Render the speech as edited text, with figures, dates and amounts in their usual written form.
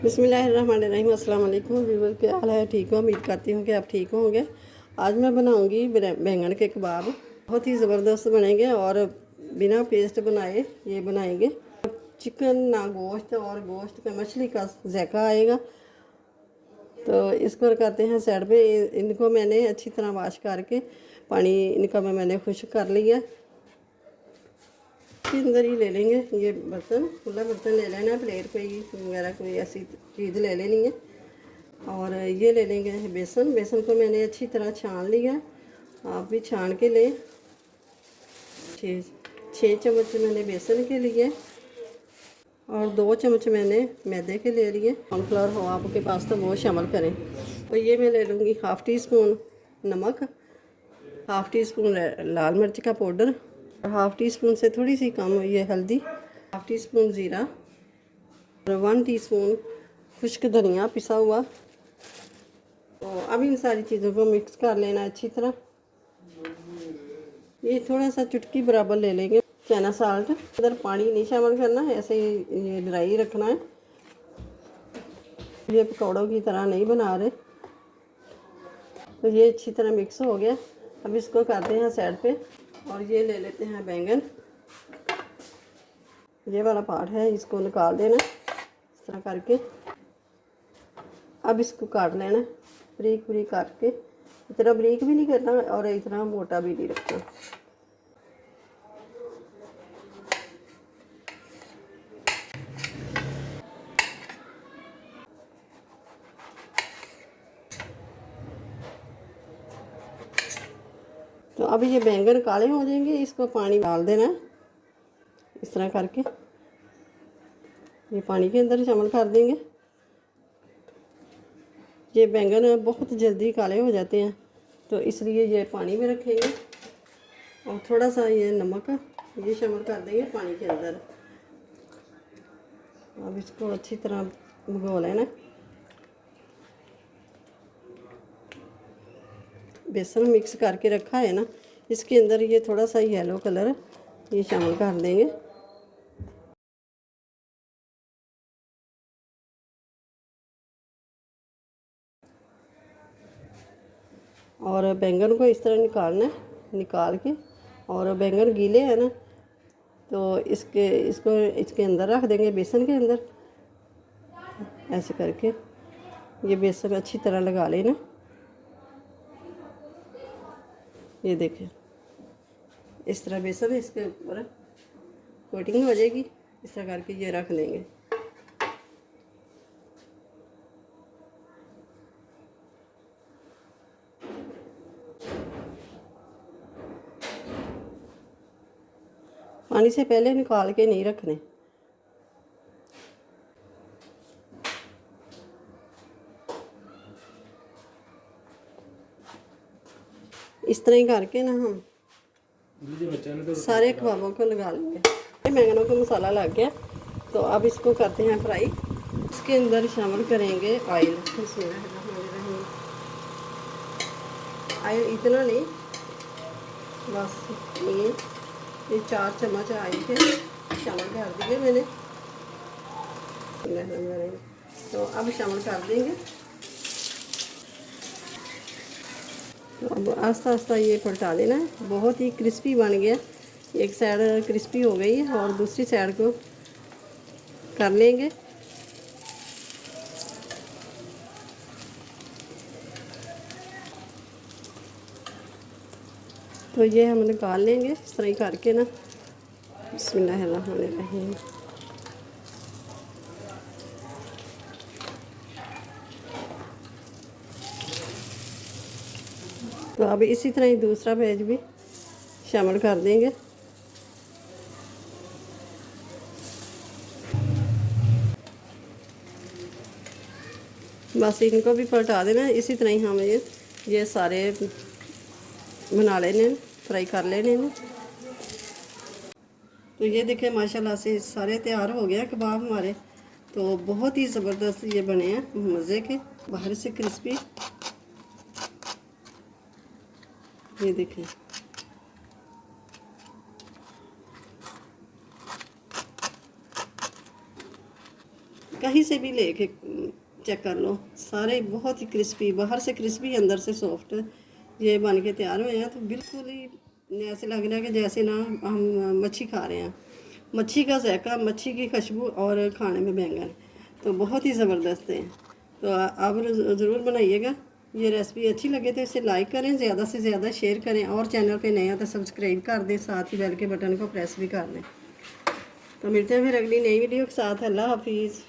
बिस्मिल्लाहिर्रहमानिर्रहीम। अस्सलाम वालेकुम व्यूअर, क्या हाल है? ठीक हो? उम्मीद करती हूँ कि आप ठीक होंगे। आज मैं बनाऊँगी बैंगन के कबाब। बहुत ही ज़बरदस्त बनेंगे और बिना पेस्ट बनाए ये बनाएंगे। चिकन ना गोश्त और गोश्त का मछली का जायका आएगा। तो इसको करते हैं साइड पे। इनको मैंने अच्छी तरह वॉश करके पानी इनका मैंने खुश्क कर लिया। इसके अंदर ही ले लेंगे ये बर्तन, खुला बर्तन ले लेना है, प्लेट कोई वगैरह कोई ऐसी चीज़ ले लेनी है। और ये ले लेंगे बेसन। बेसन को मैंने अच्छी तरह छान लिया, आप भी छान के लें। छः चम्मच मैंने बेसन के लिए और 2 चम्मच मैंने मैदे के ले लिए। कॉर्नफ्लावर हो आपके पास तो वो शामिल करें। तो ये मैं ले लूँगी हाफ़ टी स्पून नमक, हाफ़ टी स्पून लाल मिर्च का पाउडर, हाफ़ टी स्पून से थोड़ी सी कम ये हल्दी, हाफ़ टी स्पून ज़ीरा और 1 टीस्पून खुश्क धनिया पिसा हुआ। तो अब इन सारी चीज़ों को मिक्स कर लेना अच्छी तरह। ये थोड़ा सा चुटकी बराबर ले लेंगे चाइना साल्ट। इधर पानी नहीं शामिल करना है, ऐसे ही ये ड्राई रखना है। ये पकौड़ों की तरह नहीं बना रहे। तो ये अच्छी तरह मिक्स हो गया। अब इसको करते हैं साइड पे और ये ले लेते हैं बैंगन। ये वाला पार्ट है, इसको निकाल देना इस तरह करके। अब इसको काट लेना बारीक बारीक काट के। इतना बारीक भी नहीं करना और इतना मोटा भी नहीं रखना। तो अब ये बैंगन काले हो जाएंगे, इसको पानी डाल देना है इस तरह करके। ये पानी के अंदर शामिल कर देंगे। ये बैंगन बहुत जल्दी काले हो जाते हैं, तो इसलिए ये पानी में रखेंगे। और थोड़ा सा ये नमक ये शामिल कर देंगे पानी के अंदर। अब इसको अच्छी तरह भिगो लेना। बेसन मिक्स करके रखा है ना, इसके अंदर ये थोड़ा सा येलो कलर ये शामिल कर देंगे। और बैंगन को इस तरह निकालना है, निकाल के। और बैंगन गीले हैं ना, तो इसके अंदर रख देंगे बेसन के अंदर। ऐसे करके ये बेसन अच्छी तरह लगा लेना। ये देखें इस तरह बेसन इसके ऊपर कोटिंग हो जाएगी। इस तरह करके ये रख देंगे। पानी से पहले निकाल के नहीं रखने। इस तरह ही करके ना हम सारे कबाबों को लगा लेंगे। बैंगनों को मसाला लग गया, तो अब इसको करते हैं फ्राई। इसके अंदर शामिल करेंगे ऑयल। ऑयल इतना नहीं, बस ये 4 चम्मच ऑयल के शामिल कर दिए मैंने। तो अब शामिल कर देंगे। तो अब आस्ता आस्ता ये पलटा लेना है। बहुत ही क्रिस्पी बन गया। एक साइड क्रिस्पी हो गई है और दूसरी साइड को कर लेंगे। तो ये हम निकाल लेंगे इस तरह ही करके ना। बिस्मिल्लाहिर्रहमानिर्रहीम। तो अब इसी तरह ही दूसरा पेज भी शामिल कर देंगे। बस इनको भी पलटा देना। इसी तरह ही हम ये सारे बना लेने, फ्राई कर लेने। तो ये देखें माशाल्लाह से सारे तैयार हो गया कबाब हमारे। तो बहुत ही ज़बरदस्त ये बने हैं, मज़े के, बाहर से क्रिस्पी। ये देखें कहीं से भी लेके चेक कर लो, सारे बहुत ही क्रिस्पी, बाहर से क्रिस्पी अंदर से सॉफ्ट ये बन के तैयार हुए हैं। तो बिल्कुल ही ऐसे लग रहा है कि जैसे ना हम मच्छी खा रहे हैं, मच्छी का जायका, मच्छी की खुशबू और खाने में बैंगन, तो बहुत ही ज़बरदस्त है। तो आप ज़रूर बनाइएगा। ये रेसिपी अच्छी लगे तो इसे लाइक करें, ज़्यादा से ज़्यादा शेयर करें, और चैनल पे नए हैं तो सब्सक्राइब कर दें, साथ ही बेल के बटन को प्रेस भी कर दें। तो मिलते हैं फिर अगली नई वीडियो के साथ। अल्लाह हाफिज़।